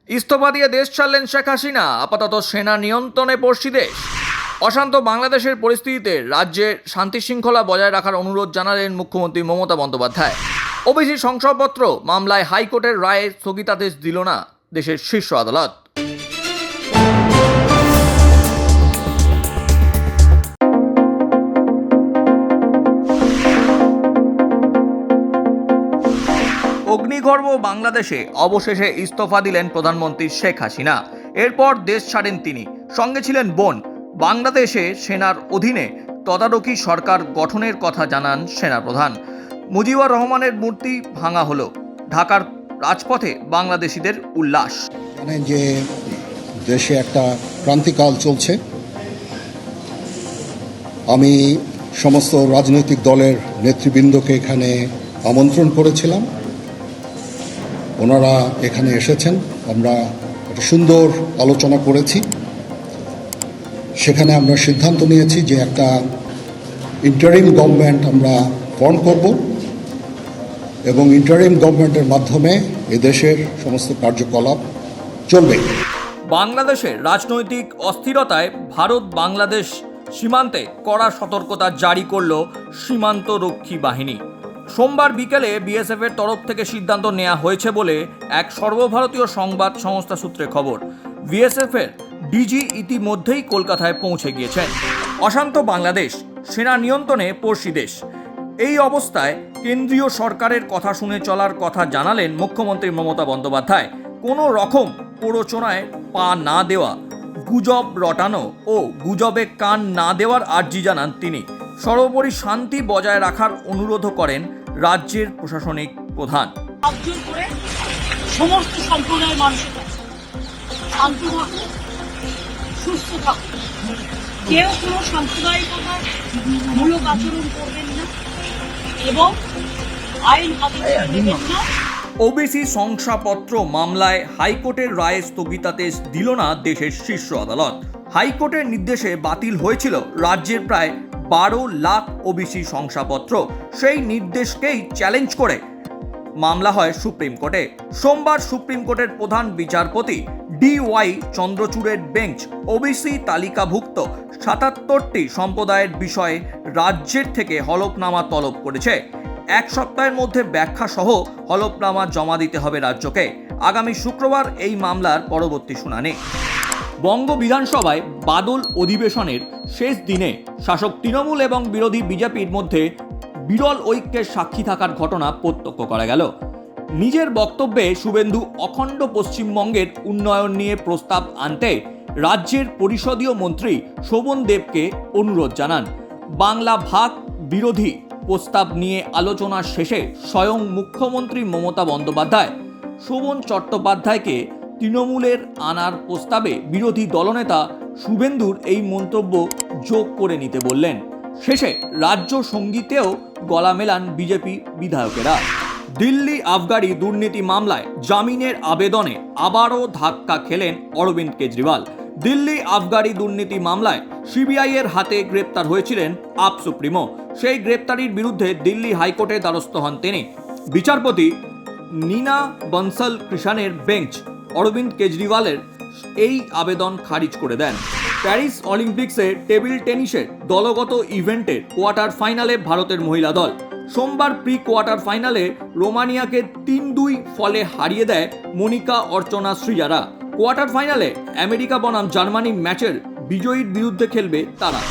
ইস্তফা দিয়ে দেশ ছাড়লেন শেখ হাসিনা, আপাতত সেনা নিয়ন্ত্রণে পড়শি দেশ। অশান্ত বাংলাদেশের পরিস্থিতিতে রাজ্যে শান্তি শৃঙ্খলা বজায় রাখার অনুরোধ জানালেন মুখ্যমন্ত্রী মমতা বন্দ্যোপাধ্যায়। ওবিসি শংসাপত্র মামলায় হাইকোর্টের রায়ে স্থগিতাদেশ দিল না দেশের শীর্ষ আদালত। অগ্নিগর্ভ বাংলাদেশে অবশেষে ইস্তফা দিলেন প্রধানমন্ত্রী শেখ হাসিনা। এরপর দেশ ছাড়েন তিনি, সঙ্গে ছিলেন বোন। বাংলাদেশে সেনার অধীনে তদারকি সরকার গঠনের কথা জানান সেনাপ্রধান। মুজিবুর রহমানের মূর্তি ভাঙা হলো, ঢাকার রাজপথে বাংলাদেশিদের উল্লাস। মানে যে দেশে একটা ক্রান্তিকাল চলছে, আমি সমস্ত রাজনৈতিক দলের নেতৃবৃন্দকে এখানে আমন্ত্রণ করেছিলাম। ওনারা এখানে এসেছেন, আমরা একটা সুন্দর আলোচনা করেছি। সেখানে আমরা সিদ্ধান্ত নিয়েছি যে একটা ইন্টারিম গভর্নমেন্ট আমরা ফর্ম করব এবং ইন্টারিম গভর্নমেন্টের মাধ্যমে এদেশের সমস্ত কার্যকলাপ চলবে। বাংলাদেশের রাজনৈতিক অস্থিরতায় ভারত বাংলাদেশ সীমান্তে কড়া সতর্কতা জারি করল সীমান্ত রক্ষী বাহিনী। সোমবার বিকেলে বিএসএফ এর তরফ থেকে সিদ্ধান্ত নেওয়া হয়েছে বলে এক সর্বভারতীয় সংবাদ সংস্থা সূত্রে খবর। বিএসএফ এর ডিজি ইতিমধ্যেই কলকাতায় পৌঁছে গিয়েছেন। অশান্ত বাংলাদেশ, সেনা নিয়ন্ত্রণে পড়শি দেশ। এই অবস্থায় কেন্দ্রীয় সরকারের কথা শুনে চলার কথা জানালেন মুখ্যমন্ত্রী মমতা বন্দ্যোপাধ্যায়। কোনো রকম প্ররোচনায় পা না দেওয়া, গুজব রটানো ও গুজবে কান না দেওয়ার আর্জি জানান তিনি। সর্বোপরি শান্তি বজায় রাখার অনুরোধ করেন রাজ্যের প্রশাসনিক প্রধান। সমস্ত সম্প্রদায়ের মানুষের কাছে শান্তি থাকুন, সুস্থ থাকুন, কেউ কোনো সাম্প্রদায়িকতার মূলক আচরণ করবেন না এবং আইন হাতে নেবেন না। ওবিসি শংসাপত্র মামলায় হাইকোর্টের রায়ে স্থগিতাদেশ দিল না দেশের শীর্ষ আদালত। হাইকোর্টের নির্দেশে বাতিল হয়েছিল রাজ্যের প্রায় 12 লাখ ওবিসি শংসাপত্র। সেই নির্দেশকেই চ্যালেঞ্জ করে মামলা হয় সুপ্রিম কোর্টে। সোমবার সুপ্রিম কোর্টের প্রধান বিচারপতি DY চন্দ্রচূড়ের বেঞ্চ ওবিসি তালিকাভুক্ত 77টি সম্প্রদায়ের বিষয়ে রাজ্যের থেকে হলফনামা তলব করেছে। 1 সপ্তাহের মধ্যে ব্যাখ্যা সহ হলফনামা জমা দিতে হবে রাজ্যকে। আগামী শুক্রবার এই মামলার পরবর্তী শুনানি। বঙ্গ বিধানসভায় বাদল অধিবেশনের শেষ দিনে শাসক তৃণমূল এবং বিরোধী বিজেপির মধ্যে বিরল ঐক্যের সাক্ষী থাকার ঘটনা প্রত্যক্ষ করা গেল। নিজের বক্তব্যে শুভেন্দু অখণ্ড পশ্চিমবঙ্গের উন্নয়ন নিয়ে প্রস্তাব আনতে রাজ্যের পরিষদীয় মন্ত্রী শোভন দেবকে অনুরোধ জানান। বাংলা ভাগ বিরোধী প্রস্তাব নিয়ে আলোচনা শেষে স্বয়ং মুখ্যমন্ত্রী মমতা বন্দ্যোপাধ্যায় শোভন চট্টোপাধ্যায়কে তৃণমূলের আনার প্রস্তাবে বিরোধী দলনেতা শুভেন্দুর এই মন্তব্য যোগ করে নিতে বললেন। শেষে রাজ্য সঙ্গীতেও গলা মেলান বিজেপি বিধায়কেরা। দিল্লি আবগারি দুর্নীতি মামলায় জামিনের আবেদনে আবারও ধাক্কা খেলেন অরবিন্দ কেজরিওয়াল। দিল্লি আবগারি দুর্নীতি মামলায় সিবিআই এর হাতে গ্রেপ্তার হয়েছিলেন আপ সুপ্রিমো। সেই গ্রেপ্তারির বিরুদ্ধে দিল্লি হাইকোর্টের দ্বারস্থ হন তিনি। বিচারপতি নীনা বনসল কৃষ্ণের বেঞ্চ অরবিন্দ কেজরিওয়ালের এই আবেদন খারিজ করে দেন। প্যারিস অলিম্পিক্সে টেবিল টেনিসের দলগত ইভেন্টের কোয়ার্টার ফাইনালে ভারতের মহিলা দল সোমবার প্রি কোয়ার্টার ফাইনালে রোমানিয়াকে 3-2 ফলে হারিয়ে দেয় মনিকা অর্চনা সৃজারা। কোয়ার্টার ফাইনালে আমেরিকা বনাম জার্মানি ম্যাচের বিজয়ীর বিরুদ্ধে খেলবে তারা।